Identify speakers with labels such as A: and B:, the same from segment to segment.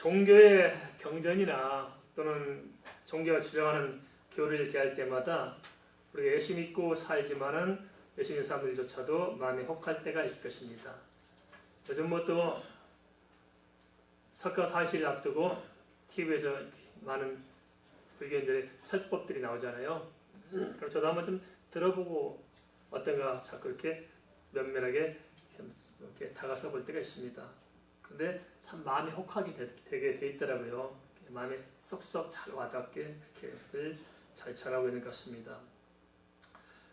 A: 종교의 경전이나 또는 종교가 주장하는 교리를 대할 때마다 우리가 예수 믿고 살지만은 예수 믿는 사람들조차도 마음이 혹할 때가 있을 것입니다. 요즘 뭐 또 석가 탄신을 앞두고 TV에서 많은 불교인들의 설법들이 나오잖아요. 그럼 저도 한번 좀 들어보고 어떤가 자꾸 이렇게 면밀하게 이렇게 다가서 볼 때가 있습니다. 그런데 참 마음이 혹하게 되게 돼 있더라고요. 마음에 쏙쏙 잘 와닿게 이렇게 잘 전하고 있는 것 같습니다.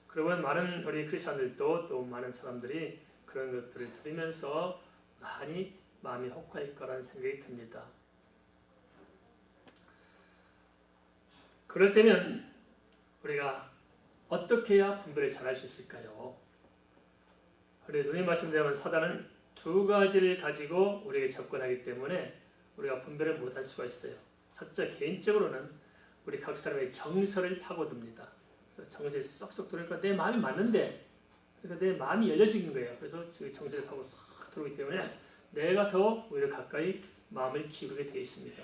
A: 그러면 많은 우리 크리스천들도 또 많은 사람들이 그런 것들을 들으면서 많이 마음이 혹할 거라는 생각이 듭니다. 그럴 때면 우리가 어떻게 해야 분별을 잘할 수 있을까요? 우리 누님 말씀대로 사단은 두 가지를 가지고 우리에게 접근하기 때문에 우리가 분별을 못할 수가 있어요. 첫째, 개인적으로는 우리 각 사람의 정서를 파고듭니다. 그래서 정서에 쏙쏙 들어오니까 내 마음이 맞는데, 그러니까 내 마음이 열려지는 거예요. 그래서 그 정서를 파고 싹 들어오기 때문에 내가 더 오히려 가까이 마음을 기울이게 되어 있습니다.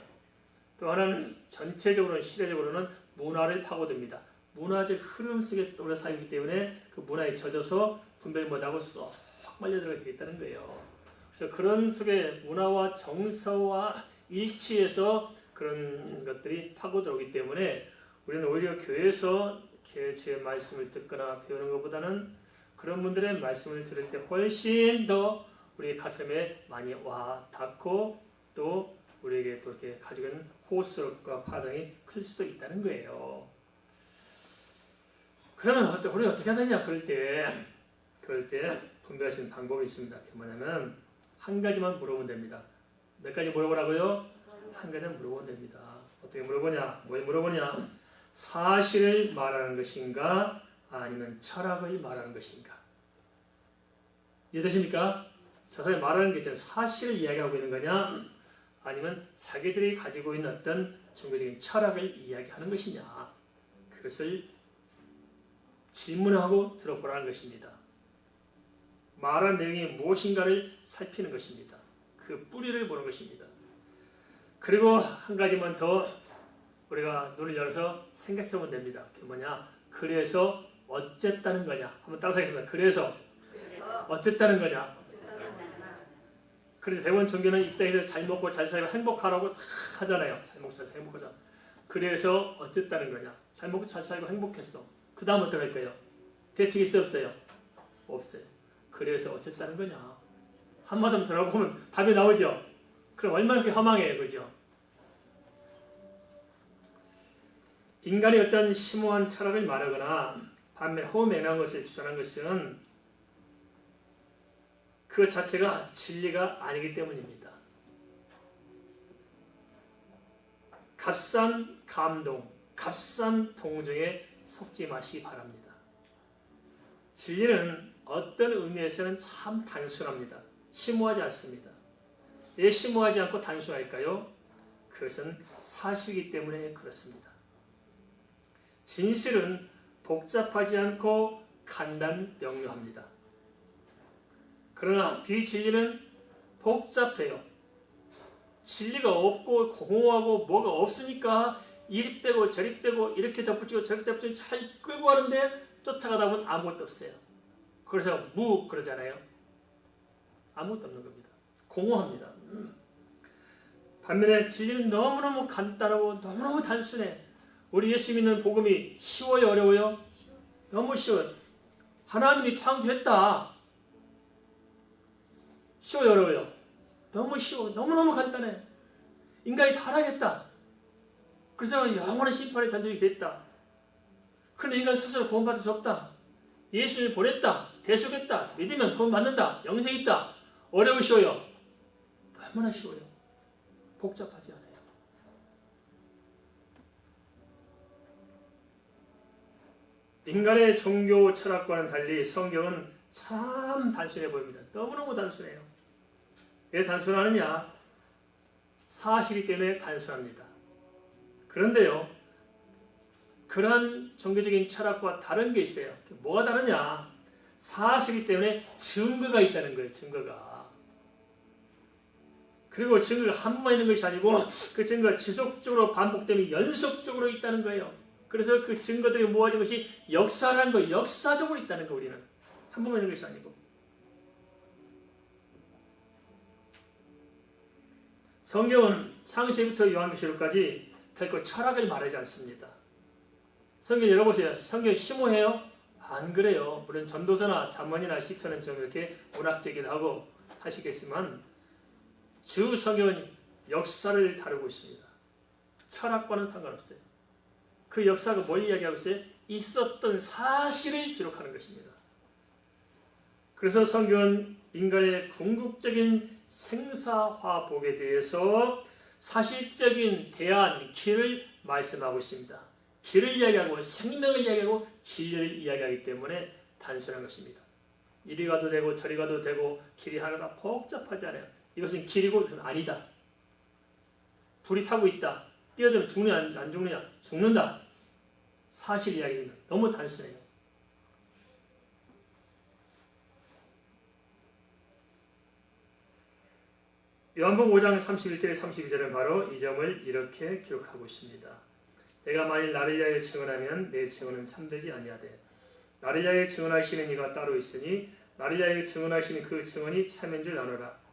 A: 또 하나는 전체적으로는 시대적으로는 문화를 파고듭니다. 문화적 흐름 속에 오래 살기 때문에 그 문화에 젖어서 분별 못하고 쏙 빨려들어가게 되어 있다는 거예요. 그래서 그런 속에 문화와 정서와 일치해서 그런 것들이 파고들어오기 때문에 우리는 오히려 교회에서 주의 말씀을 듣거나 배우는 것보다는 그런 분들의 말씀을 들을 때 훨씬 더 우리 가슴에 많이 와 닿고 또 우리에게 또 이렇게 가지고 있는 호소력과 파장이 클 수도 있다는 거예요. 그러면 우리가 어떻게 하느냐? 그럴 때 분별할 수 있는 방법이 있습니다. 그게 뭐냐면 한 가지만 물어보면 됩니다. 몇 가지 물어보라고요? 한 가지만 물어보면 됩니다. 어떻게 물어보냐? 뭘 물어보냐? 사실을 말하는 것인가? 아니면 철학을 말하는 것인가? 이해되십니까? 저 사람이 말하는 게 사실을 이야기하고 있는 거냐? 아니면 자기들이 가지고 있는 어떤 종교적인 철학을 이야기하는 것이냐? 그것을 질문하고 들어보라는 것입니다. 말한 내용이 무엇인가를 살피는 것입니다. 그 뿌리를 보는 것입니다. 그리고 한 가지만 더 우리가 눈을 열어서 생각해보면 됩니다. 그게 뭐냐? 그래서 어쨌다는 거냐? 한번 따라서 하겠습니다. 그래서 어쨌다는 거냐? 그래서 대부분 종교는 이 땅에서 잘 먹고 잘 살고 행복하라고 다 하잖아요. 잘 먹고 잘 살고 행복하자. 그래서 어쨌다는 거냐? 잘 먹고 잘 살고 행복했어. 그 다음 어떻게 할까요? 대책이 있어 없어요? 없어요. 그래서 어쨌다는 거냐? 한마디만 들어보면 답이 나오죠? 그럼 얼마나 그렇게 허망해요. 그죠? 인간이 어떤 심오한 철학을 말하거나 반면 허무맹랑한 것을 주장하는 것은 그 자체가 진리가 아니기 때문입니다. 값싼 감동, 값싼 동정에 속지 마시기 바랍니다. 진리는 어떤 의미에서는 참 단순합니다. 심오하지 않습니다. 왜 심오하지 않고 단순할까요? 그것은 사실이기 때문에 그렇습니다. 진실은 복잡하지 않고 간단 명료합니다. 그러나 비진리는 복잡해요. 진리가 없고 공허하고 뭐가 없으니까 이리 빼고 저리 빼고 이렇게 덧붙이고 저렇게 덧붙이고 잘 끌고 가는데 쫓아가다 보면 아무것도 없어요. 그래서 그러잖아요. 아무것도 없는 겁니다. 공허합니다. 반면에 진리는 너무너무 간단하고 너무너무 단순해. 우리 예수 믿는 복음이 쉬워요? 어려워요? 너무 쉬워요. 하나님이 창조했다. 쉬워요? 어려워요? 너무 쉬워. 너무너무 간단해. 인간이 타락했다. 그래서 영원한 심판에 던지게 됐다. 그런데 인간 스스로 구원받을 수 없다. 예수를 보냈다. 대속했다. 믿으면 구원받는다. 영생이 있다. 어려워 쉬워요? 너무나 쉬워요. 복잡하지 않아요. 인간의 종교 철학과는 달리 성경은 참 단순해 보입니다. 너무너무 단순해요. 왜 단순하느냐? 사실이기 때문에 단순합니다. 그런데요, 그러한 종교적인 철학과 다른 게 있어요. 뭐가 다르냐? 사실이기 때문에 증거가 있다는 거예요. 증거가. 그리고 증거가 한 번만 있는 것이 아니고 그 증거가 지속적으로 반복되며 연속적으로 있다는 거예요. 그래서 그 증거들이 모아진 것이 역사라는 거예요. 역사적으로 있다는 거 우리는. 한 번만 있는 것이 아니고. 성경은 창세기부터 요한계시록까지 결코 철학을 말하지 않습니다. 성경 열어보세요. 성경 심오해요? 안 그래요. 물론 전도서나 잠언이나 시편은 좀 이렇게 문학적이기도 하고 하시겠지만 주 성경은 역사를 다루고 있습니다. 철학과는 상관없어요. 그 역사가 뭘 이야기하고 있어요? 있었던 사실을 기록하는 것입니다. 그래서 성경은 인간의 궁극적인 생사화복에 대해서 사실적인 대안, 길을 말씀하고 있습니다. 길을 이야기하고 생명을 이야기하고 진리를 이야기하기 때문에 단순한 것입니다. 이리 가도 되고 저리 가도 되고 길이 하나가 복잡하지 않아요. 이것은 길이고 이것은 아니다. 불이 타고 있다. 뛰어들면 죽느냐 안 죽느냐? 죽는다. 사실 이야기입니다. 너무 단순해요. 요한복음 5장 31절에 32절은 바로 이 점을 이렇게 기록하고 있습니다. 내가 만일 나를 위하여 증언하면 내 증언은 참되지 아니하되 나를 위하여 증언하시는 이가 따로 있으니 나를 위하여 증언하시는 그 증언이 참인 줄 아노라.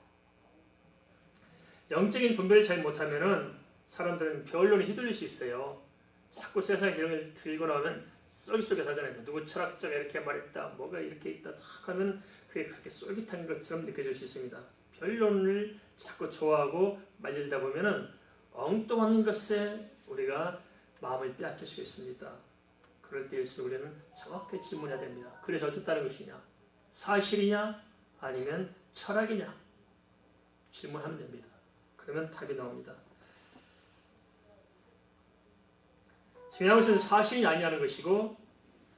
A: 영적인 분별을 잘 못하면은 사람들은 변론에 휘둘릴 수 있어요. 자꾸 세상의 기록을 들고 나오면 쏠깃쏠깃 하잖아요. 누구 철학자가 이렇게 말했다, 뭐가 이렇게 있다 하면 그게 그렇게 쏠깃한 것처럼 느껴질 수 있습니다. 변론을 자꾸 좋아하고 말리다 보면은 엉뚱한 것에 우리가 마음을 빼앗길 수 있습니다. 그럴 때일수록 우리는 정확히 질문해야 됩니다. 그래서 어쨌다는 것이냐? 사실이냐? 아니면 철학이냐? 질문하면 됩니다. 그러면 답이 나옵니다. 중요한 것은 사실이 아니냐는 것이고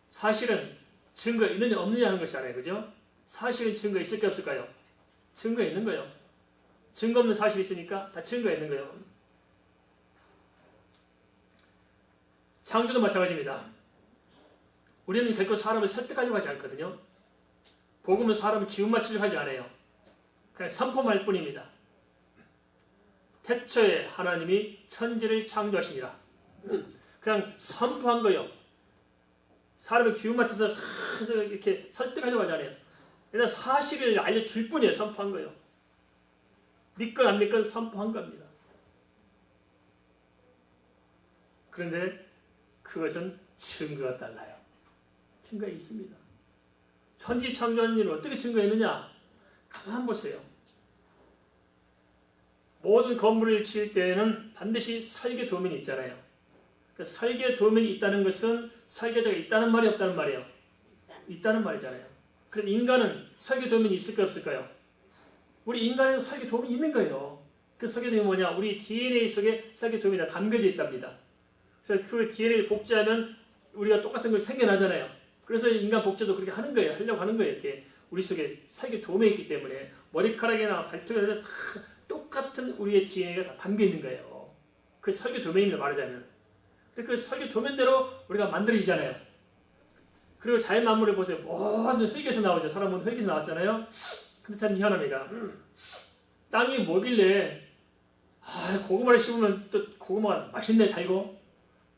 A: 사실은 증거 있느냐 없느냐 하는 것이잖아요. 그죠? 사실은 증거 있을까 없을까요? 증거 있는 거예요. 증거 없는 사실이 있으니까 다 증거 있는 거예요. 창조도 마찬가지입니다. 우리는 결코 사람을 설득하려고 하지 않거든요. 복음은 사람을 기운 맞추려고 하지 않아요. 그냥 선포할 뿐입니다. 태초에 하나님이 천지를 창조하시니라. 그냥 선포한 거예요. 사람을 기운 맞춰서 이렇게 설득하려고 하지 않아요. 그냥 사실을 알려줄 뿐이에요. 선포한 거예요. 믿건 안 믿건 선포한 겁니다. 그런데 그것은 증거가 달라요. 증거가 있습니다. 천지 창조한 일을 어떻게 증거했느냐? 가만 보세요. 모든 건물을 지을 때에는 반드시 설계 도면이 있잖아요. 설계 도면이 있다는 것은 설계자가 있다는 말이 없다는 말이에요. 있다는 말이잖아요. 그럼 인간은 설계 도면이 있을까요 없을까요? 우리 인간에는 설계 도면이 있는 거예요. 그 설계 도면이 뭐냐? 우리 DNA 속에 설계 도면이 다 담겨져 있답니다. 그래서 그 DNA를 복제하면 우리가 똑같은 걸 생겨나잖아요. 그래서 인간 복제도 그렇게 하는 거예요. 하려고 하는 거예요. 이렇게 우리 속에 설계 도면이 있기 때문에 머리카락이나 발톱에는 다 똑같은 우리의 DNA가 다 담겨 있는 거예요. 그 설계 도면입니다. 말하자면. 그 설계 도면대로 우리가 만들어지잖아요. 그리고 자연 만물을 보세요. 모든 흙에서 나오죠. 사람은 흙에서 나왔잖아요. 근데 참 희한합니다. 땅이 뭐길래 고구마를 심으면 또 고구마가 맛있네.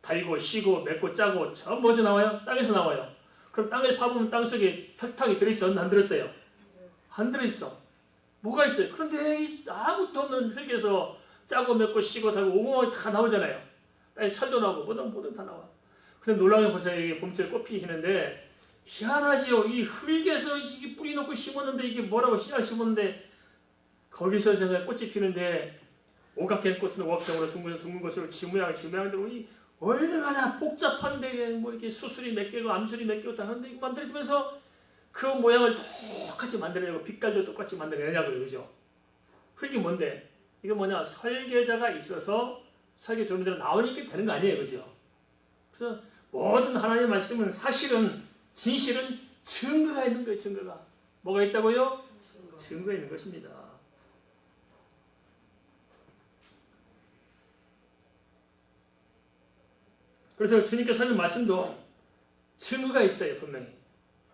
A: 달고 시고 맵고 짜고 전부 어디서 나와요? 땅에서 나와요. 그럼 땅을 파보면 땅 속에 설탕이 들어있어? 안 들었어요? 안 들어있어. 뭐가 있어요? 그런데 아무것도 없는 흙에서 짜고 맵고 시고 달고 오구마가 다 나오잖아요. 땅에 살도 나오고 뭐든 다 나와. 근데 놀라운 게 보세요. 이게 봄철에 꽃 피는데 희한하지요. 이 흙에서 이게 뿌리 놓고 심었는데 이게 뭐라고 씨앗 심었는데 거기서 세상에 꽃이 피는데 오각형 꽃은 오각형으로 둥근 것으로 지모양대로 이 얼마나 복잡한데 뭐 이렇게 수술이 몇 개고 암술이 몇 개고 다 하는데 이거 만들어지면서 그 모양을 똑같이 만들어내고 빛깔도 똑같이 만들어내냐고요. 그죠? 흙이 뭔데? 이게 뭐냐? 설계자가 있어서 설계 도면대로 나오니까 되는 거 아니에요. 그죠? 그래서 모든 하나님의 말씀은 사실은 진실은 증거가 있는 거예요. 증거가. 뭐가 있다고요? 증거가 있는 것입니다. 그래서 주님께서 하는 말씀도 증거가 있어요. 분명히.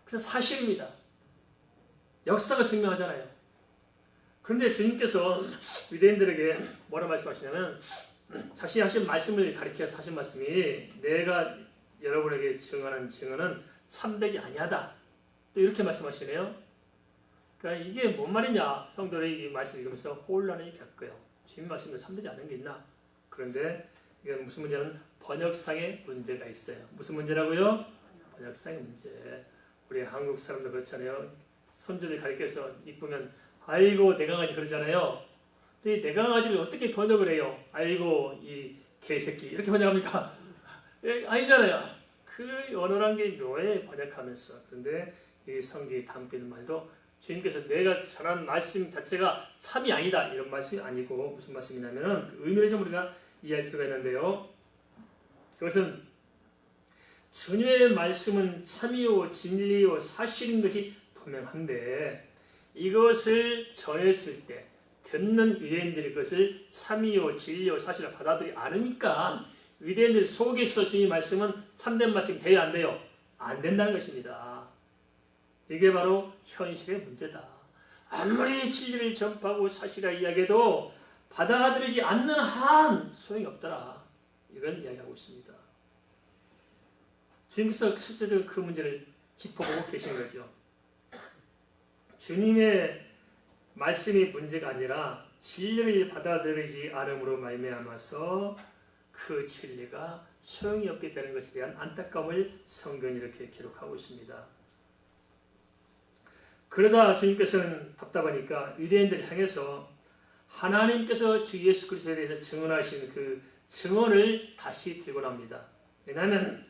A: 그래서 사실입니다. 역사가 증명하잖아요. 그런데 주님께서 유대인들에게 뭐라 말씀하시냐면 자신이 하신 말씀을 가리켜서 하신 말씀이 내가 여러분에게 증언하는 증언은 참되지 아니하다. 또 이렇게 말씀하시네요. 그러니까 이게 뭔 말이냐. 성도들이 이 말씀 읽으면서 혼란을 겪어요. 주님 말씀에 참되지 않은 게 있나. 그런데 이건 무슨 문제는 번역상의 문제가 있어요. 무슨 문제라고요? 번역상의 문제. 우리 한국 사람들 그렇잖아요. 손주를 가리켜서 이쁘면 아이고 내 강아지 그러잖아요. 근데 내 강아지를 어떻게 번역을 해요? 아이고 이 개새끼 이렇게 번역합니까? 아니잖아요. 그 언어란 게 묘해 번역하면서. 그런데 이 성경에 담겨 있는 말도 주님께서 내가 전한 말씀 자체가 참이 아니다 이런 말씀이 아니고 무슨 말씀이냐면 그 의미를 좀 우리가 이해할 필요가 있는데요. 그것은 주님의 말씀은 참이요 진리요 사실인 것이 분명한데 이것을 전했을 때 듣는 유대인들이 그것을 참이요 진리요 사실을 받아들이지 않으니까 유대인들 속에서 주님의 말씀은 참된 말씀이 돼야 안 돼요? 안 된다는 것입니다. 이게 바로 현실의 문제다. 아무리 진리를 전파하고 사실을 이야기해도 받아들이지 않는 한 소용이 없더라. 이걸 이야기하고 있습니다. 주님께서 실제적으로 그 문제를 짚어보고 계신 거죠. 주님의 말씀이 문제가 아니라 진리를 받아들이지 않음으로 말미암아서 그 진리가 소용이 없게 되는 것에 대한 안타까움을 성경이 이렇게 기록하고 있습니다. 그러다 주님께서는 답답하니까 유대인들을 향해서 하나님께서 주 예수 그리스도에 대해서 증언하신 그 증언을 다시 들고 납니다. 왜냐하면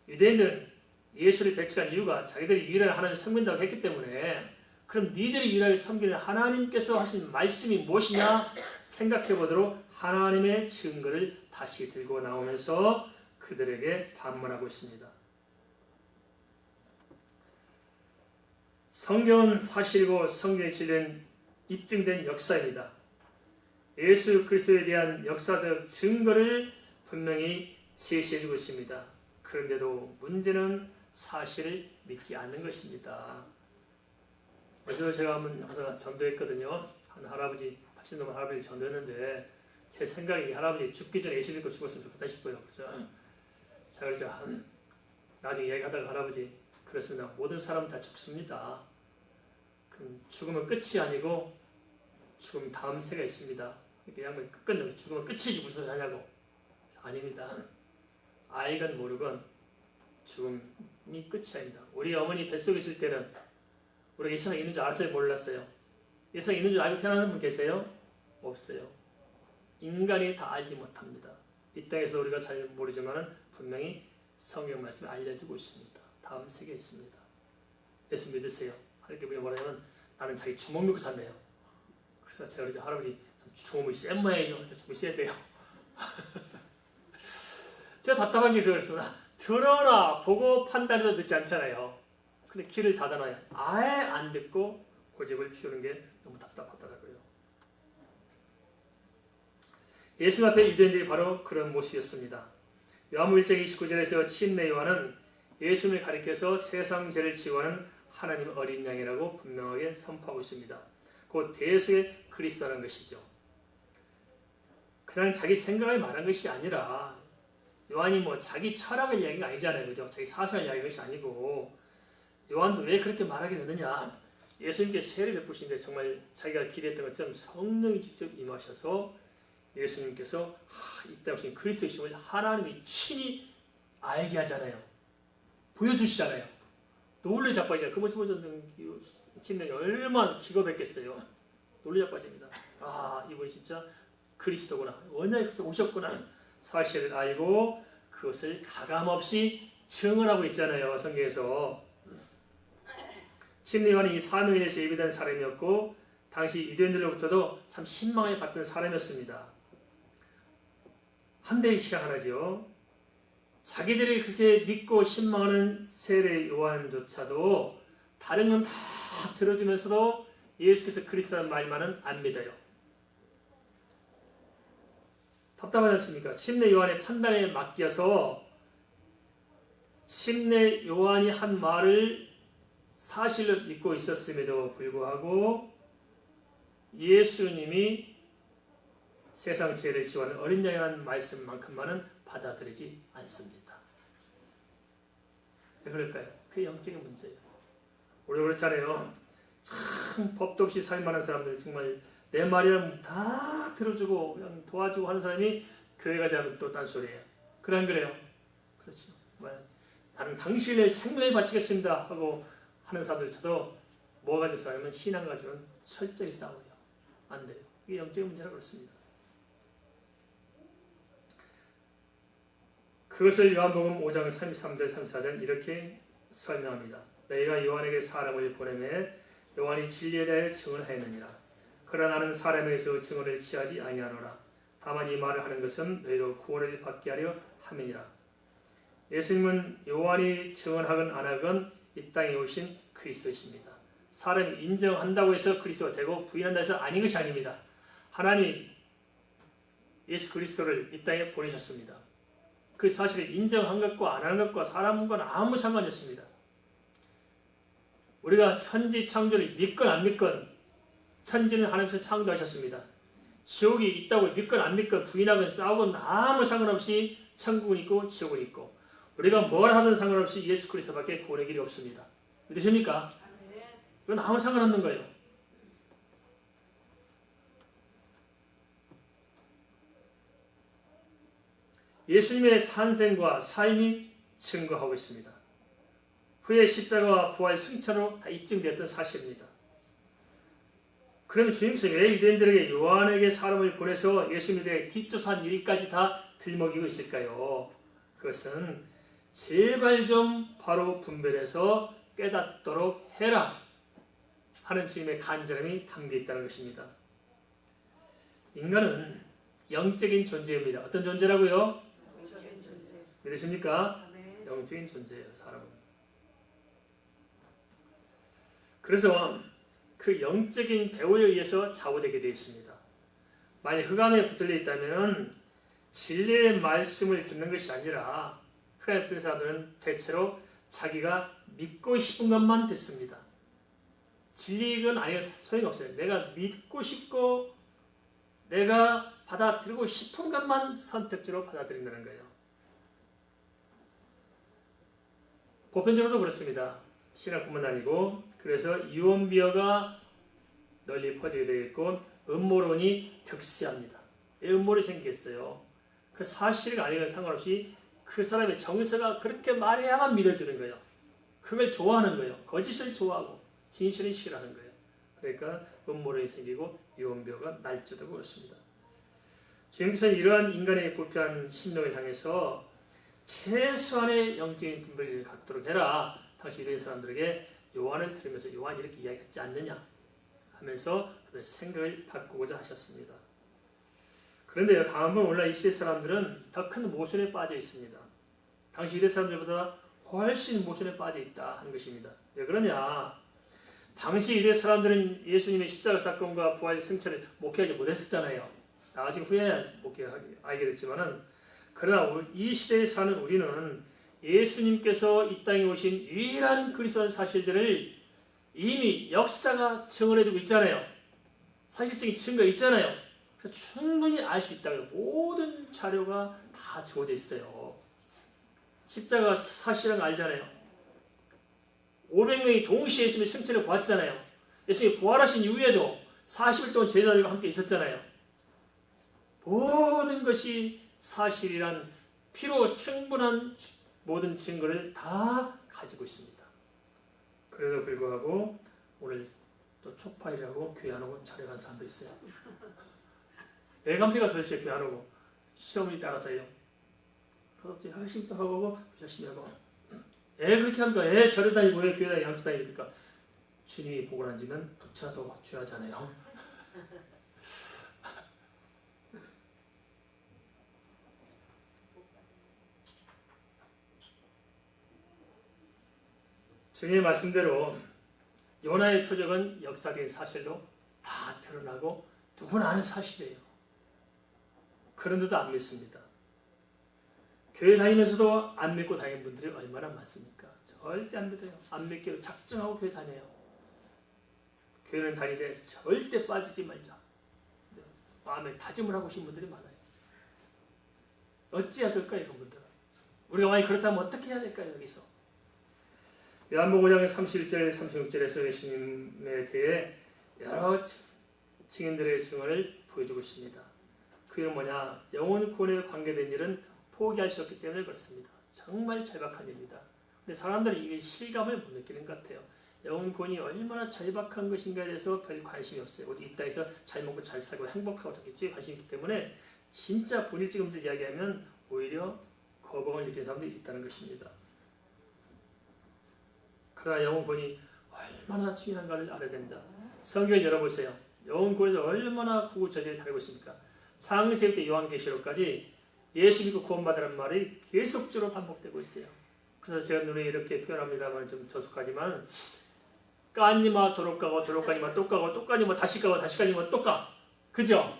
A: 유대인들은 예수를 배척한 이유가 자기들이 유일한 하나님을 섬긴다고 했기 때문에 그럼 니들이 유일하게 섬기는 하나님께서 하신 말씀이 무엇이냐 생각해 보도록 하나님의 증거를 다시 들고 나오면서 그들에게 반문하고 있습니다. 성경은 사실이고 성경의 진리는 입증된 역사입니다. 예수 그리스도에 대한 역사적 증거를 분명히 제시해주고 있습니다. 그런데도 문제는 사실을 믿지 않는 것입니다. 어제 제가 한번 가서 전도했거든요. 한 할아버지, 80넘은 할아버지를 전도했는데 제 생각에 이 할아버지 죽기 전에 예수 믿고 죽었으면 좋겠다 싶어요. 그래서 제가 그랬죠. 나중에 얘기하다가 할아버지 그렇습니다. 모든 사람은 다 죽습니다. 그럼 죽으면 끝이 아니고 죽음 다음 세가 있습니다. 이렇게 양반이 끝끝내면 죽으면 끝이지 무슨 소리 하냐고. 아닙니다. 알건 모르건 죽음이 끝이 아닙니다. 우리 어머니 뱃속에 있을 때는 우리가 이 세상에 있는 줄 알았어요? 몰랐어요? 이 세상에 있는 줄 알고 태어나는 분 계세요? 없어요. 인간이 다 알지 못합니다. 이 땅에서 우리가 잘 모르지만 분명히 성경 말씀을 알려주고 있습니다. 다음 세계에 있습니다. 예수 믿으세요. 하나님께 뭐라냐면 나는 자기 주먹 믿고 산대요. 그래서 제가 그러죠. 할아버지 주먹이 센 모양이죠. 주먹이 세대요. 제가 답답한 게 그거였습니다. 들어나 보고 판단해도 늦지 않잖아요. 근데 귀를 닫아놔요. 아예 안 듣고 고집을 피우는 게 너무 답답하더라고요. 예수 앞에 유대인들이 바로 그런 모습이었습니다. 요한복음 1장 29절에서 침례 요한은 예수님을 가리켜서 세상 죄를 지워하는 하나님의 어린 양이라고 분명하게 선포하고 있습니다. 곧 대수의 그리스도라는 것이죠. 그냥 자기 생각을 말한 것이 아니라 요한이 뭐 자기 철학을 이야기한 게 아니잖아요. 그죠? 자기 사상을 이야기한 것이 아니고 요한도 왜 그렇게 말하게 되느냐. 예수님께 세례를 베푸시는데 정말 자기가 기대했던 것처럼 성령이 직접 임하셔서 예수님께서 이 땅에 오신 그리스도이심을 하나님이 친히 알게 하잖아요. 보여주시잖아요. 놀래 자빠지잖아요. 그 모습 보여줬던 침례이 얼마나 기가 막혔겠어요. 놀래 자빠집니다. 아, 이분이 진짜 그리스도구나. 원하에 오셨구나. 사실을 알고 그것을 가감없이 증언하고 있잖아요. 성경에서. 침례 요한이 이 사명에 대해서 예비된 사람이었고 당시 유대인들로부터도 참 신망을 받던 사람이었습니다. 한데 시작하나죠. 자기들이 그렇게 믿고 신망하는 세례 요한조차도 다른 건 다 들어주면서도 예수께서 그리스도라는 말만은 안 믿어요. 답답하지 않습니까? 침례 요한의 판단에 맡겨서 침례 요한이 한 말을 사실로 믿고 있었음에도 불구하고 예수님이 세상 죄를 지워하는 어린 양이라는 말씀만큼만은 받아들이지 않습니다. 왜 그럴까요? 그게 영적인 문제예요. 우리 그렇잖아요. 참 법도 없이 살만한 사람들, 정말 내 말이라면 다 들어주고 그냥 도와주고 하는 사람이 교회 가지 않으면 또 딴소리예요. 그래 안 그래요? 그렇죠. 나는 당신의 생명을 바치겠습니다 하고 하는 사람들처럼 뭐 가지고 싸우면 신앙 가지고는 철저히 싸워요. 안 돼요. 이게 영적인 문제라고 그렇습니다. 그것을 요한복음 5장 33절 34절 이렇게 설명합니다. 너희가 요한에게 사람을 보내매 요한이 진리에 대하여 증언하였느니라. 그러나 나는 사람에게서 증언을 취하지 아니하노라. 다만 이 말을 하는 것은 너희로 구원을 받게 하려 함이니라. 예수님은 요한이 증언하건 안 하건 이 땅에 오신 그리스도이십니다. 사람이 인정한다고 해서 그리스도가 되고 부인한다 해서 아닌 것이 아닙니다. 하나님 예수 그리스도를 이 땅에 보내셨습니다. 그 사실을 인정한 것과 안 하는 것과 사람과는 아무 상관이 없습니다. 우리가 천지 창조를 믿건 안 믿건 천지는 하나님께서 창조하셨습니다. 지옥이 있다고 믿건 안 믿건 부인하건 싸우건 아무 상관없이 천국은 있고 지옥은 있고 우리가 뭘 하든 상관없이 예수 그리스도밖에 구원의 길이 없습니다. 믿으십니까? 그건 아무 상관없는 거예요. 예수님의 탄생과 삶이 증거하고 있습니다. 후에 십자가와 부활 승천으로 다 입증되었던 사실입니다. 그럼 주님께서 왜 유대인들에게 요한에게 사람을 보내서 예수님에 대해 뒷조사한 일까지 다 들먹이고 있을까요? 그것은 제발 좀 바로 분별해서 깨닫도록 해라 하는 주님의 간절함이 담겨 있다는 것입니다. 인간은 영적인 존재입니다. 어떤 존재라고요? 믿으십니까? 영적인 존재예요. 사람은. 그래서 그 영적인 배우에 의해서 좌우되게 되어 있습니다. 만약 흑암에 붙들려 있다면 진리의 말씀을 듣는 것이 아니라 흑암에 붙든 사람들은 대체로 자기가 믿고 싶은 것만 듣습니다. 진리는 아니면 소용없어요. 내가 믿고 싶고 내가 받아들이고 싶은 것만 선택적으로 받아들인다는 거예요. 보편적으로도 그렇습니다. 신학뿐만 아니고 그래서 유언비어가 널리 퍼지게 되겠고 음모론이 득세합니다. 왜 음모론이 생기겠어요? 그 사실이 아니건 상관없이 그 사람의 정서가 그렇게 말해야만 믿어주는 거예요. 그걸 좋아하는 거예요. 거짓을 좋아하고 진실을 싫어하는 거예요. 그러니까 음모론이 생기고 유언비어가 날조되고 그렇습니다. 주님께서는 이러한 인간의 부패한 심령을 향해서 최소한의 영적인 분별을 갖도록 해라. 당시 이런 사람들에게 요한을 들으면서 요한이 이렇게 이야기했지 않느냐 하면서 그들 생각을 바꾸고자 하셨습니다. 그런데 한번 올라 이 시대 사람들은 더 큰 모순에 빠져 있습니다. 당시 이대 사람들보다 훨씬 모순에 빠져 있다 하는 것입니다. 왜 그러냐? 당시 이대 사람들은 예수님의 십자가 사건과 부활 승천을 목회하지 못했었잖아요. 나중에 후에 알게 됐지만은 그러나 이 시대에 사는 우리는 예수님께서 이 땅에 오신 유일한 그리스도의 사실들을 이미 역사가 증언해주고 있잖아요. 사실적인 증거가 있잖아요. 그래서 충분히 알 수 있다고요. 모든 자료가 다 주어져 있어요. 십자가 사실은 알잖아요. 500명이 동시에 예수님의 승천을 보았잖아요. 예수님이 부활하신 이후에도 40일 동안 제자들과 함께 있었잖아요. 모든 것이 사실이란 피로 충분한 모든 증거를 다 가지고 있습니다. 그래도 불구하고 오늘 또 초파이라고 교회 안 오고 촬영한 사람도 있어요. 애감피가 도대체 교회 안 오고 시험이 따라서요. 그렇게 열심히 하고 열심히 하고 애 그렇게 하니까 애 절에 다니고 왜 교회 다니고 양치 다니니까 주님이 보고 앉으면 부차도 죄하잖아요. 주님의 말씀대로 요나의 표적은 역사적인 사실로 다 드러나고 누구나 아는 사실이에요. 그런데도 안 믿습니다. 교회 다니면서도 안 믿고 다니는 분들이 얼마나 많습니까? 절대 안 믿어요. 안 믿기로 작정하고 교회 다녀요. 교회는 다니되 절대 빠지지 말자. 마음에 다짐을 하고 계신 분들이 많아요. 어찌해야 될까요, 이런 분들은? 우리가 만약 그렇다면 어떻게 해야 될까요, 여기서? 요한복음 5장 31절, 36절에서 예수님에 대해 여러 증인들의 증언을 보여주고 있습니다. 그게 뭐냐? 영혼 구원에 관계된 일은 포기하셨기 때문에 그렇습니다. 정말 절박한 일입니다. 근데 사람들이 이게 실감을 못 느끼는 것 같아요. 영혼 구원이 얼마나 절박한 것인가에 대해서 별 관심이 없어요. 어디 이 땅에서 잘 먹고 잘 살고 행복하고 저겠지 관심이 있기 때문에 진짜 본질적인 문제 이야기하면 오히려 거부감을 느끼는 사람들이 있다는 것입니다. 그러나 영혼 구원이 얼마나 중요한가를 알아야 됩니다. 성경을 열어보세요. 영혼 구원에서 얼마나 구구절절히 다루고 있습니까? 창세기부터 요한계시록까지 예수 믿고 구원받으라는 말이 계속적으로 반복되고 있어요. 그래서 제가 눈에 이렇게 표현합니다만 좀 저속하지만 까니마 도로 까고 도로 까니마 또 까고 또 까니마 다시 까고 다시 까니마 또 까. 그죠?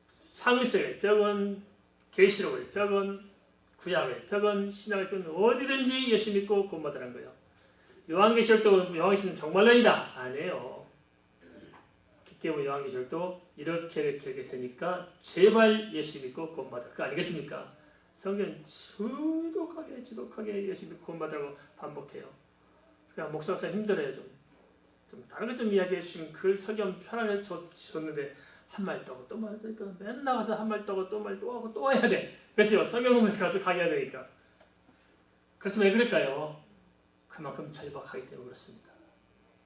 A: 창세기 벽은 계시록을 벽은 구약을 벽은 신약을 벽은 어디든지 예수 믿고 구원받으라는 거예요. 요한계시록도 요한계시록은 정말론이다. 아니에요. 기때문에 요한계시록도 이렇게 되니까 제발 예수 믿고 구원받으라. 그거 아니겠습니까? 성경은 지독하게 예수 믿고 구원받으라고 반복해요. 그러니까 목사가 힘들어요. 좀 다른 것 좀 이야기해 주시면 그 설교 편하게 줬는데 한 말 또 하고 또 말 하니까 맨날 가서 한 말 또 하고 또 말 또 하고 또 해야 돼. 그렇죠? 성경 보면서 가서 강의해야 되니까. 그래서 왜 그럴까요? 그만큼 절박하기 때문에 그렇습니다.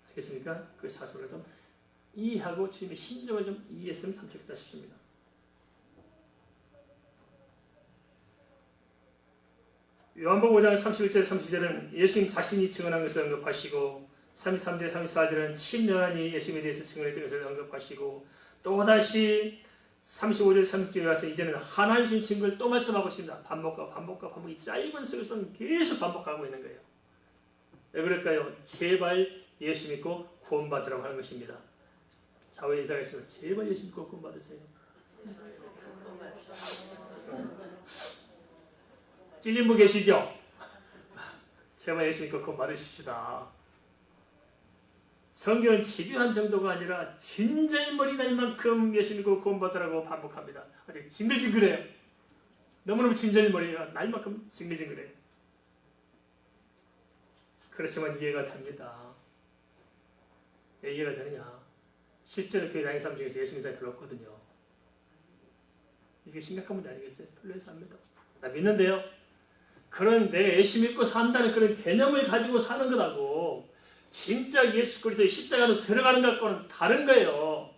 A: 알겠습니까? 그 사실을 좀 이해하고 주님의 심정을 좀 이해했으면 참 좋겠다 싶습니다. 요한복음 5장 31절 32절은 예수님 자신이 증언한 것을 언급하시고 33절 34절은 친요한이 예수님에 대해서 증언했던 것을 언급하시고 또다시 35절 30절에 와서 이제는 하나님 주신 증거를 또 말씀하고 있습니다. 반복이 짧은 속에서는 계속 반복하고 있는 거예요. 왜 그럴까요? 제발 예수 믿고 구원받으라고 하는 것입니다. 자원 인사가 있으면 제발 예수 믿고 구원받으세요. 찔린 분 계시죠? 제발 예수 믿고 구원받으십시다. 성경은 집요한 정도가 아니라 진절머리 날 만큼 예수 믿고 구원받으라고 반복합니다. 아주 징글징글해요. 너무너무 진절머리가 날 만큼 징글징글해요. 그렇지만 이해가 됩니다. 왜 이해가 되느냐? 실제로 교회 다니는 사람 중에서 예수 믿는 사람이 별로 없거든요. 이게 심각한 문제 아니겠어요? 별로 해서 안 믿어. 나 믿는데요. 그런 내가 예수 믿고 산다는 그런 개념을 가지고 사는 거라고 진짜 예수 그리스도의 십자가로 들어가는 것과는 다른 거예요.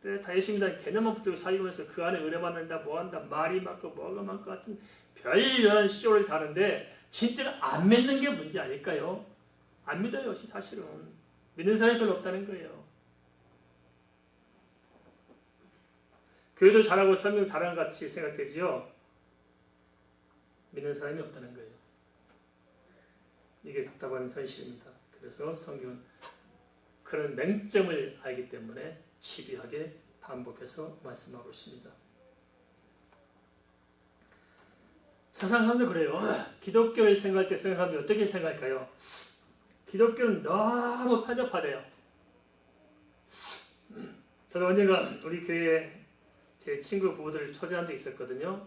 A: 그래, 다 예수 믿는 개념만 붙들고 살면서 그 안에 은혜 받는다, 뭐 한다, 말이 많고 뭐가 많고 같은 별별한 시조를 다는데 진짜로 안 믿는 게 문제 아닐까요? 안 믿어요, 사실은. 믿는 사람이 별로 없다는 거예요. 교회도 잘하고 성경 잘하는 것 같이 생각되지요. 믿는 사람이 없다는 거예요. 이게 답답한 현실입니다. 그래서 성경은 그런 맹점을 알기 때문에 집요하게 반복해서 말씀하고 있습니다. 세상 사람들 그래요. 기독교를 생각할 때 세상 사람들이 어떻게 생각할까요? 기독교는 너무 편협하대요. 저는 언젠가 우리 교회에 제 친구 부부들을 초대한 적이 있었거든요.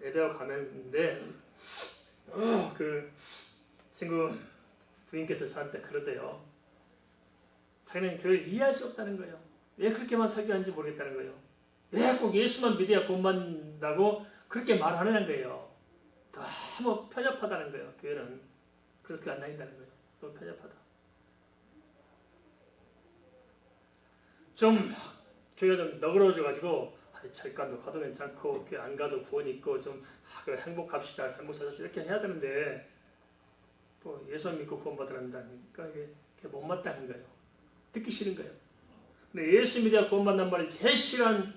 A: 예배하고 가는데 그 친구 부인께서 저한테 그러대요. 자기는 교회를 이해할 수 없다는 거예요. 왜 그렇게만 설교하는지 모르겠다는 거예요. 왜 꼭 예수만 믿어야 구원받는다고 그렇게 말하는 거예요. 너무 편협하다는 거예요. 교회는. 그래서 그게 안 다닌다는 거예요. 너무 편협하다. 좀 교회가 좀 너그러워져가지고 절간도 가도 괜찮고 교회 안 가도 구원 있고 좀 행복합시다. 잘못 사셨죠. 이렇게 해야 되는데 또 예수만 믿고 구원받으란다니까 이게 못마땅한 거예요. 듣기 싫은 거예요. 근데 예수 믿어야 구원받는 말이 제일 싫어하는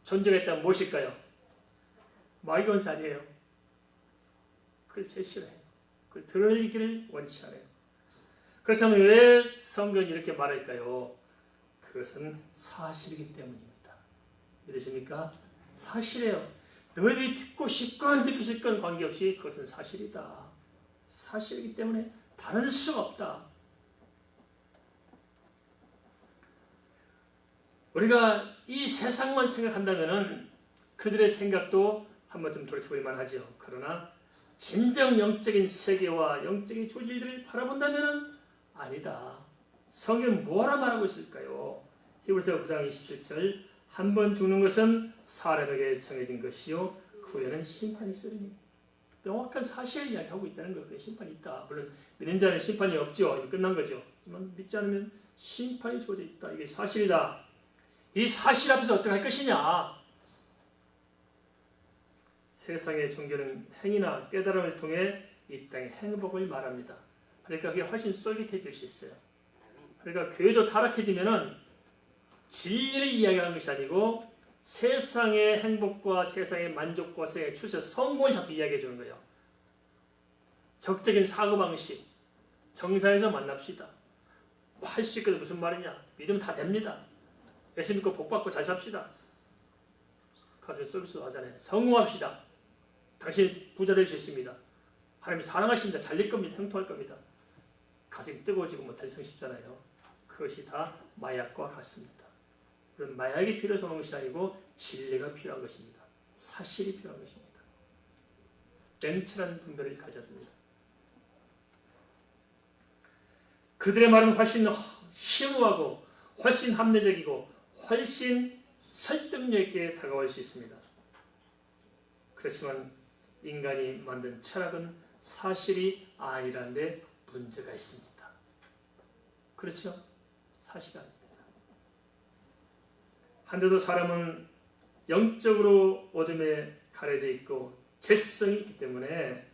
A: 존재가 있다면 무엇일까요? 마귀원사 아니에요. 그걸 제일 싫어해요. 그걸 들으기를 원치 않아요. 그렇다면 왜 성경이 이렇게 말할까요? 그것은 사실이기 때문입니다. 믿으십니까? 사실이에요. 너희들이 듣고 싶건 듣기 싫건 관계없이 그것은 사실이다. 사실이기 때문에 다른 수가 없다. 우리가 이 세상만 생각한다면 그들의 생각도 한 번쯤 돌이켜볼 만하죠. 그러나 진정 영적인 세계와 영적인 조직들을 바라본다면 아니다. 성경은 뭐라 말하고 있을까요? 히브리서 9장 27절 한 번 죽는 것은 사람에게 정해진 것이요 그 후에는 심판이 있으리니. 명확한 사실을 이야기하고 있다는 거예요. 심판이 있다. 물론 믿는 자는 심판이 없죠. 끝난 거죠. 하지만 믿지 않으면 심판이 주어져 있다. 이게 사실이다. 이 사실 앞에서 어떻게 할 것이냐? 세상의 종교는 행위나 깨달음을 통해 이 땅의 행복을 말합니다. 그러니까 그게 훨씬 쏠깃해질 수 있어요. 그러니까 교회도 타락해지면은 진리를 이야기하는 것이 아니고 세상의 행복과 세상의 만족과 세상의 추세, 성공을 자꾸 이야기해 주는 거예요. 적적인 사고방식, 정상에서 만납시다. 뭐 할 수 있거든 무슨 말이냐. 믿으면 다 됩니다. 예수 믿고 복 받고 잘 삽시다. 가슴에 쏠쏠 하잖아요. 성공합시다. 당신 부자 될 수 있습니다. 하나님이 사랑하십니다. 잘 될 겁니다. 형통할 겁니다. 가슴이 뜨거워지고 못할 성쉽잖아요. 그것이 다 마약과 같습니다. 그런 마약이 필요해서 오는 것이 아니고 진리가 필요한 것입니다. 사실이 필요한 것입니다. 냉철한 분별을 가져야 됩니다. 그들의 말은 훨씬 심오하고 훨씬 합리적이고 훨씬 설득력 있게 다가올 수 있습니다. 그렇지만 인간이 만든 철학은 사실이 아니라는 데 문제가 있습니다. 그렇죠? 사실이 아닙니다. 한데도 사람은 영적으로 어둠에 가려져 있고 죄성이 있기 때문에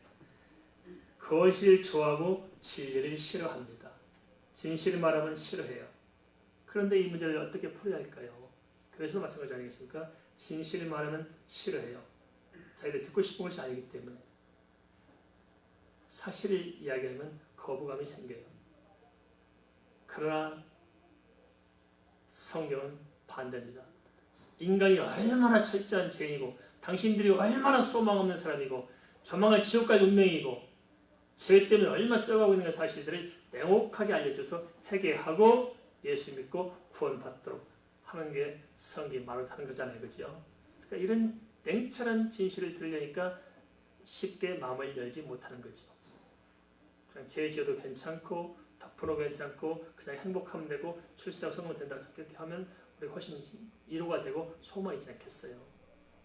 A: 거짓을 좋아하고 진리를 싫어합니다. 진실을 말하면 싫어해요. 그런데 이 문제를 어떻게 풀어야 할까요? 그래서 마찬가지 아니겠습니까? 진실을 말하면 싫어해요. 자기들 듣고 싶은 것이 아니기 때문에. 사실을 이야기하면 거부감이 생겨요. 그러나 성경은 반대입니다. 인간이 얼마나 철저한 죄인이고 당신들이 얼마나 소망 없는 사람이고 조만간 지옥 갈 운명이고 죄 때문에 얼마나 썩어가고 있는 사실들을 냉혹하게 알려줘서 회개하고 예수 믿고 구원받도록 하는 게 성경이 말로 하는 거잖아요. 그죠? 그러니까 이런 냉철한 진실을 들으려니까 쉽게 마음을 열지 못하는 거죠. 그냥 죄 지어도 괜찮고 덮어놓고 괜찮고 그냥 행복하면 되고 출세하고 성공하면 된다. 그렇게 하면 우리 훨씬 위로가 되고 소망이 있지 않겠어요.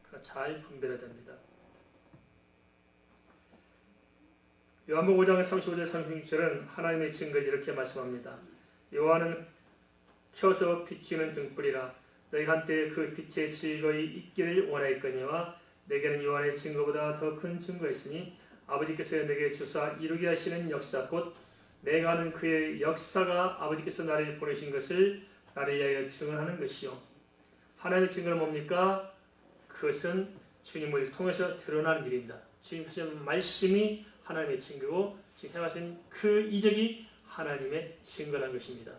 A: 그러니까 잘 분별해야 됩니다. 요한복음 5장 35절 36절은 하나님의 증거를 이렇게 말씀합니다. 요한은 켜서 비추는 등불이라 너희가 한때 그 빛에 즐거이 있기를 원하였거니와 내게는 요한의 증거보다 더 큰 증거가 있으니 아버지께서 내게 주사 이루게 하시는 역사 곧 내가 하는 그의 역사가 아버지께서 나를 보내신 것을 나를 위하여 증언하는 것이요. 하나님의 증거는 뭡니까? 그것은 주님을 통해서 드러나는 일입니다. 주님 하신 말씀이 하나님의 증거고 지금 행하신 그 이적이 하나님의 증거라는 것입니다.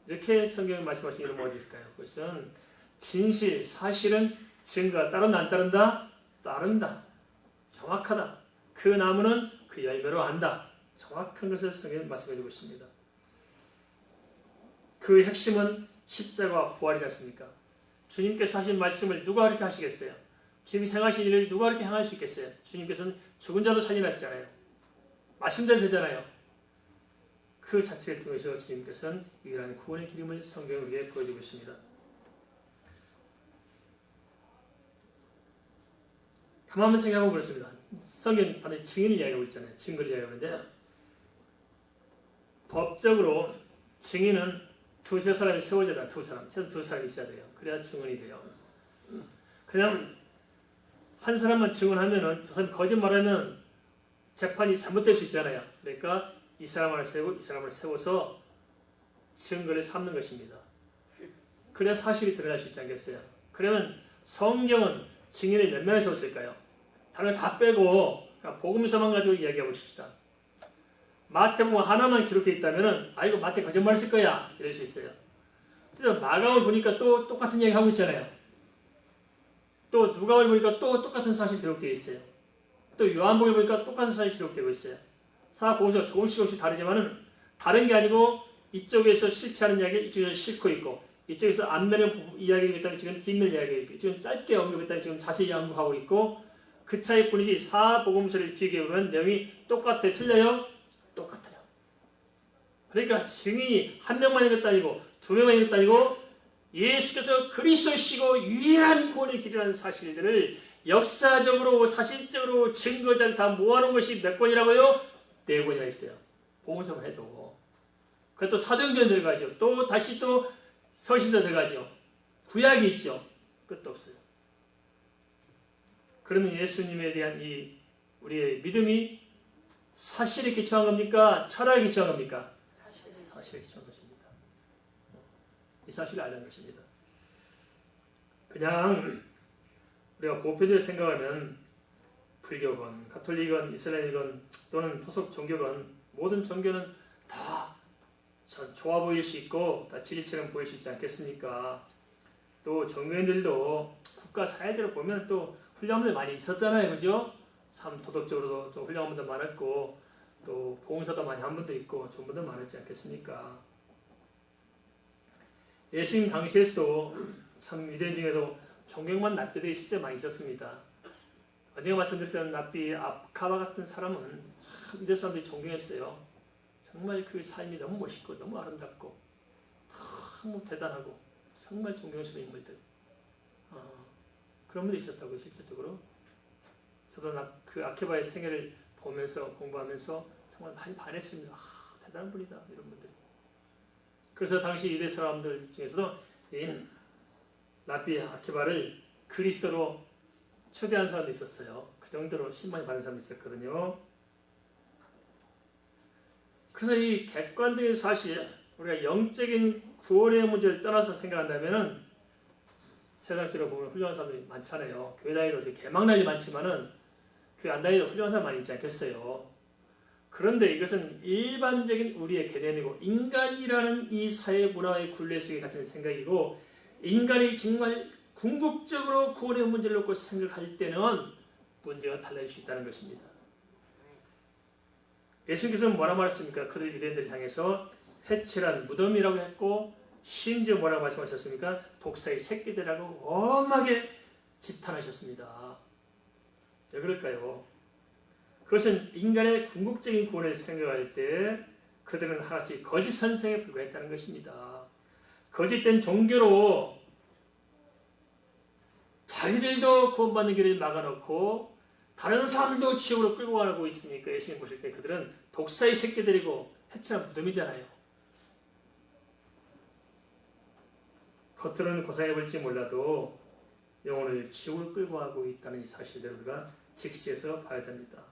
A: 이렇게 성경에 말씀하신 이름 어디 있을까요? 그것은 진실, 사실은 증거가 따른다 안 따른다? 따른다. 정확하다. 그 나무는 그 열매로 안다. 정확한 것을 성경에 말씀해주고 있습니다. 그 핵심은 십자가와 부활이지 않습니까? 주님께서 하신 말씀을 누가 그렇게 하시겠어요? 주님이 행하신 일을 누가 그렇게 행할 수 있겠어요? 주님께서는 죽은 자도 살려놨잖아요. 말씀대로 되잖아요. 그 자체를 통해서 주님께서는 유일한 구원의 기름을 성경에 우리에게 보여주고 있습니다. 가만 한번 생각하면 그렇습니다. 성경 반드시 증인을 이야기하고 있잖아요. 증거를 이야기하는데 법적으로 증인은 두세 사람이 세워져야 돼요. 최소 두 사람이 있어야 돼요. 그래야 증언이 돼요. 그냥 한 사람만 증언하면은 저 사람이 거짓말하면 재판이 잘못될 수 있잖아요. 그러니까 이 사람 하나 세우고 이 사람 하나 세워서 증거를 삼는 것입니다. 그래야 사실이 드러날 수 있지 않겠어요? 그러면 성경은 증인을 몇 명을 세웠을까요? 다른 거 다 빼고 복음서만 가지고 이야기하고 싶시다. 마태복음 하나만 기록해 있다면은 이거 마태 거짓말했을 거야 이럴 수 있어요. 그래서 마가복음 보니까 또 똑같은 이야기 하고 있잖아요. 또 누가복음 보니까 또 똑같은 사실이 기록되어 있어요. 또 요한복음 보니까 똑같은 사실이 기록되고 있어요. 사복음서가 조금씩 다르지만은 다른 게 아니고 이쪽에서 싫지 않은 이야기 이쪽에서 싫고 있고 이쪽에서 앞면을 이야기하고 있다면 지금 뒷면 이야기하고 있고 지금 짧게 언급했다면 지금 자세히 언급하고 있고 그 차이뿐이지 사복음서를 비교해보면 내용이 똑같아요? 틀려요? 똑같아요. 그러니까 증인이 한 명만 있는 것도 아니고 두 명만 있는 것도 아니고 예수께서 그리스도시고 유일한 구원의 길이라는 사실들을 역사적으로 사실적으로 증거자를 다 모아놓은 것이 몇 권이라고요? 4권이나 있어요. 복음서만 해도. 그것도 사도행전 들어가죠. 또 다시 또 서신서 들어가죠. 구약이 있죠. 끝도 없어요. 그러면 예수님에 대한 이 우리의 믿음이 사실에 기초한 겁니까? 철학에 기초한 겁니까? 사실에 기초한 것입니다. 이 사실을 알는 것입니다. 그냥 우리가 보편적으로 생각하면 불교건, 가톨릭건, 이슬람이건 또는 토속 종교건 모든 종교는 다 좋아 보일 수 있고 다 진리처럼 보일 수 있지 않겠습니까? 또 종교인들도 국가 사회적으로 보면 또 훌륭한 분들 많이 있었잖아요. 그죠? 참 도덕적으로도 좀 훌륭한 분들 많았고 또 봉사도 많이 한 분도 있고 좋은 분들 많았지 않겠습니까? 예수님 당시에서도 참 유대인 중에도 존경받는 랍비들이 실제 많이 있었습니다. 언젠가 말씀드렸던 랍비 아카바 같은 사람은 참 유대 사람들이 존경했어요. 정말 그 삶이 너무 멋있고 너무 아름답고 너무 대단하고 정말 존경스러운 인물들. 그런 분들이 있었다고요. 실제적으로. 저도 그 아케바의 생애를 보면서 공부하면서 정말 많이 반했습니다. 대단한 분이다 이런 분들. 그래서 당시 유대 사람들 중에서도 이 랍비 아케바를 그리스도로 초대한 사람도 있었어요. 그 정도로 신망이 많은 사람이 있었거든요. 그래서 이 객관적인 사실, 우리가 영적인 구원의 문제를 떠나서 생각한다면은 세상적으로 보면 훌륭한 사람들이 많잖아요. 교회 다니도 개망난이 많지만은 교회 안 다니도 훌륭한 사람 많이 있지 않겠어요. 그런데 이것은 일반적인 우리의 개념이고 인간이라는 이 사회 문화의 굴레 속에 갇힌 생각이고 인간이 정말 궁극적으로 구원의 문제를 놓고 생각할 때는 문제가 달라질 수 있다는 것입니다. 예수님께서는 뭐라고 말했습니까? 그들 유대인들을 향해서 해칠한 무덤이라고 했고 심지어 뭐라고 말씀하셨습니까? 독사의 새끼들이라고 엄하게 지탄하셨습니다. 왜 그럴까요? 그것은 인간의 궁극적인 구원을 생각할 때 그들은 하나씩 거짓 선생에 불과했다는 것입니다. 거짓된 종교로 자기들도 구원받는 길을 막아놓고 다른 사람도 지옥으로 끌고 가고 있으니까 예수님 보실 때 그들은 독사의 새끼들이고 해치한 무덤이잖아요. 겉으로는 고상해 볼지 몰라도 영혼을 지옥으로 끌고 가고 있다는 이 사실들을 우리가 직시해서 봐야 됩니다.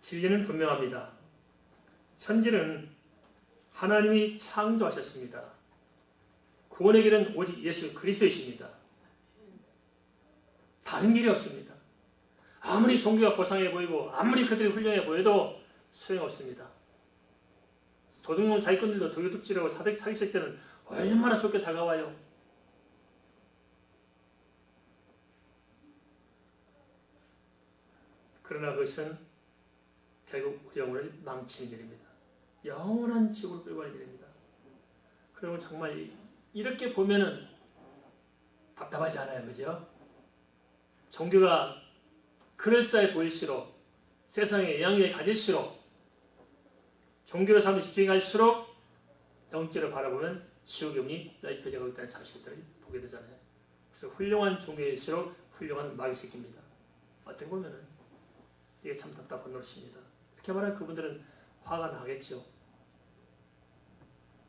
A: 진리는 분명합니다. 천지는 하나님이 창조하셨습니다. 구원의 길은 오직 예수 그리스도이십니다. 다른 길이 없습니다. 아무리 종교가 고상해 보이고 아무리 그들이 훌륭해 보여도 소용없습니다. 도둑놈 사기꾼들도 도둑질하고 사기칠 때는 얼마나 좋게 다가와요. 그러나 그것은 결국 우리 영혼을 망치는 일입니다. 영원한 지옥으로 끌고 가는 일입니다. 그리고 정말 이렇게 보면은 답답하지 않아요. 그죠? 종교가 그럴싸해 보일수록 세상에 영향력을 가질수록 종교의 삶을 집중할수록 영적으로 바라보면 지옥의 문이 넓혀져 가고 있다는 사실들을 보게 되잖아요. 그래서 훌륭한 종교일수록 훌륭한 마귀 새끼입니다. 어떻게 보면은 이게 참 답답한 노릇입니다. 이렇게 말하면 그분들은 화가 나겠죠.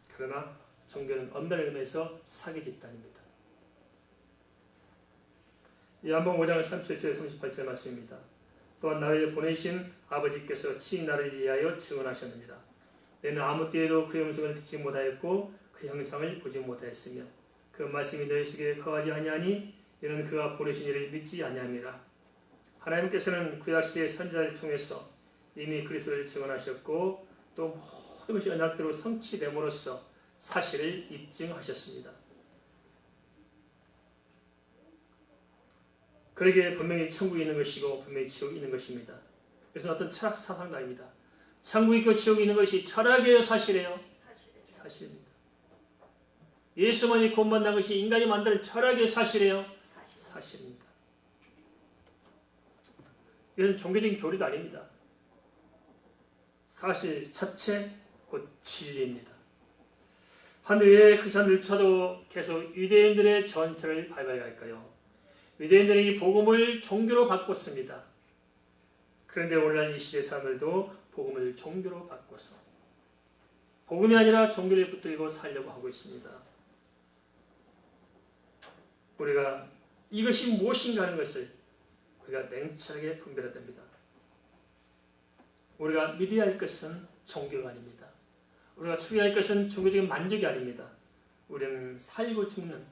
A: 그러나 종교는 엄밀한 의미에서 사기 집단입니다. 요한복음 5장 37절 38절 말씀입니다. 또한 나를 보내신 아버지께서 친히 나를 위하여 증언하셨느니라. 너는 아무 때에도 그 음성을 듣지 못하였고 그 형상을 보지 못하였으며 그 말씀이 너희 속에 거하지 아니하니 이는 그가 보내신 이를 믿지 아니함이라. 하나님께서는 구약시대의 선지자를 통해서 이미 그리스도를 증언하셨고 또 모든 것이 언약대로 성취됨으로써 사실을 입증하셨습니다. 그러기에 분명히 천국이 있는 것이고 분명히 지옥이 있는 것입니다. 이것은 어떤 철학 사상도 아닙니다. 천국이 있고 지옥이 있는 것이 철학이에요, 사실이에요? 사실입니다. 예수만이 구원받는 것이 인간이 만드는 철학이에요, 사실이에요? 사실입니다. 이것은 종교적인 교리도 아닙니다. 사실 자체 곧 진리입니다. 하늘에 그 산들조차도 계속 유대인들의 전체를 밟아야 할까요? 유대인들은 이 복음을 종교로 바꿨습니다. 그런데 오늘날 이 시대 사람들도 복음을 종교로 바꿔서 복음이 아니라 종교를 붙들고 살려고 하고 있습니다. 우리가 이것이 무엇인가 하는 것을 우리가 냉철하게 분별해야 됩니다. 우리가 믿어야 할 것은 종교가 아닙니다. 우리가 추구해야 할 것은 종교적인 만족이 아닙니다. 우리는 살고 죽는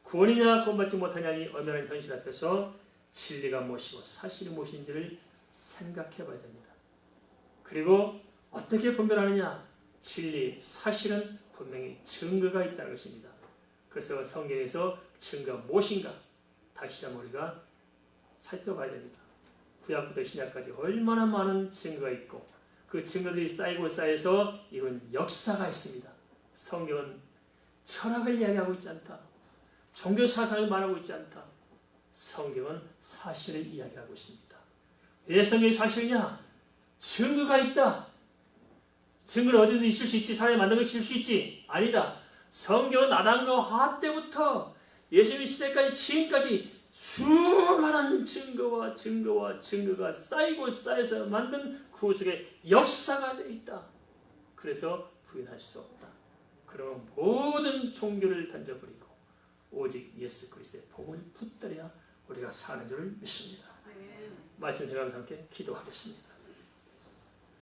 A: 구원이냐 구원받지 못하냐니 엄연한 현실 앞에서 진리가 무엇이고 사실이 무엇인지를 생각해 봐야 됩니다. 그리고 어떻게 분별하느냐? 진리, 사실은 분명히 증거가 있다는 것입니다. 그래서 성경에서 증거가 무엇인가? 다시 한번 우리가 살펴봐야 됩니다. 구약부터 신약까지 얼마나 많은 증거가 있고 그 증거들이 쌓이고 쌓여서 이런 역사가 있습니다. 성경은 철학을 이야기하고 있지 않다. 종교 사상을 말하고 있지 않다. 성경은 사실을 이야기하고 있습니다. 왜 성경이 사실이냐? 증거가 있다. 증거는 어디든 있을 수 있지. 사람이 만든 것이 있을 수 있지. 아니다. 성경은 아담과 하와 때부터 예수님 시대까지 지금까지 수많은 증거가 쌓이고 쌓여서 만든 구속의 역사가 되어 있다. 그래서 부인할 수 없다. 그러면 모든 종교를 던져버리고 오직 예수 그리스도의 복음을 붙들어야 우리가 사는 줄 믿습니다. 말씀 생각하면서 함께 기도하겠습니다.